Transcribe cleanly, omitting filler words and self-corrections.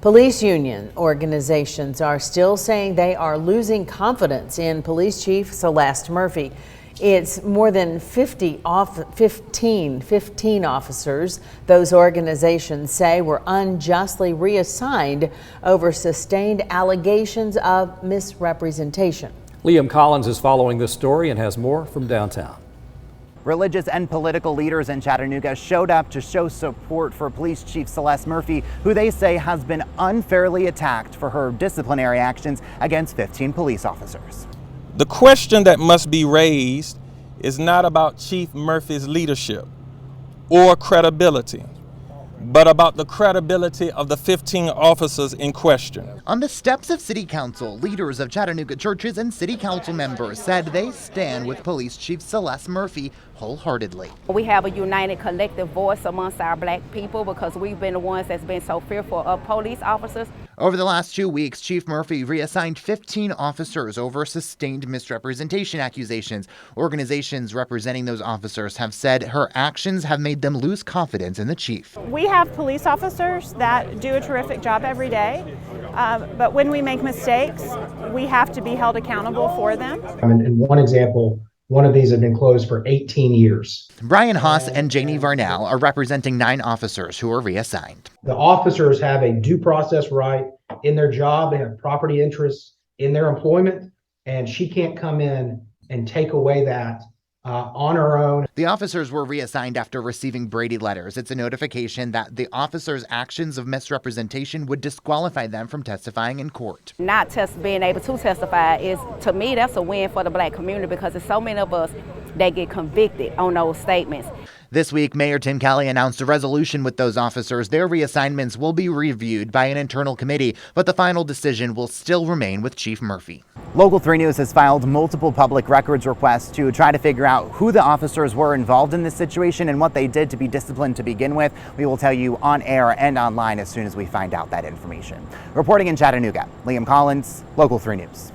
Police union organizations are still saying they are losing confidence in Police Chief Celeste Murphy. It's more than 15 officers those organizations say were unjustly reassigned over sustained allegations of misrepresentation. Liam Collins is following this story and has more from downtown. Religious and political leaders in Chattanooga showed up to show support for Police Chief Celeste Murphy, who they say has been unfairly attacked for her disciplinary actions against 15 police officers. The question that must be raised is not about Chief Murphy's leadership or credibility, but about the credibility of the 15 officers in question. On the steps of City Council, leaders of Chattanooga churches and City Council members said they stand with Police Chief Celeste Murphy wholeheartedly. We have a united collective voice amongst our black people because we've been the ones that's been so fearful of police officers. Over the last 2 weeks, Chief Murphy reassigned 15 officers over sustained misrepresentation accusations. Organizations representing those officers have said her actions have made them lose confidence in the chief. We have police officers that do a terrific job every day, but when we make mistakes, we have to be held accountable for them. In one example, one of these had been closed for 18 years. Brian Haas and Janie Varnell are representing 9 officers who are reassigned. The officers have a due process right in their job. They have property interests in their employment, and she can't come in and take away that on her own. The officers were reassigned after receiving Brady letters. It's a notification that the officers' actions of misrepresentation would disqualify them from testifying in court. Not being able to testify is, to me, that's a win for the black community because there's so many of us that get convicted on those statements. This week, Mayor Tim Kelly announced a resolution with those officers. Their reassignments will be reviewed by an internal committee, but the final decision will still remain with Chief Murphy. Local 3 News has filed multiple public records requests to try to figure out who the officers were involved in this situation and what they did to be disciplined to begin with. We will tell you on air and online as soon as we find out that information. Reporting in Chattanooga, Liam Collins, Local 3 News.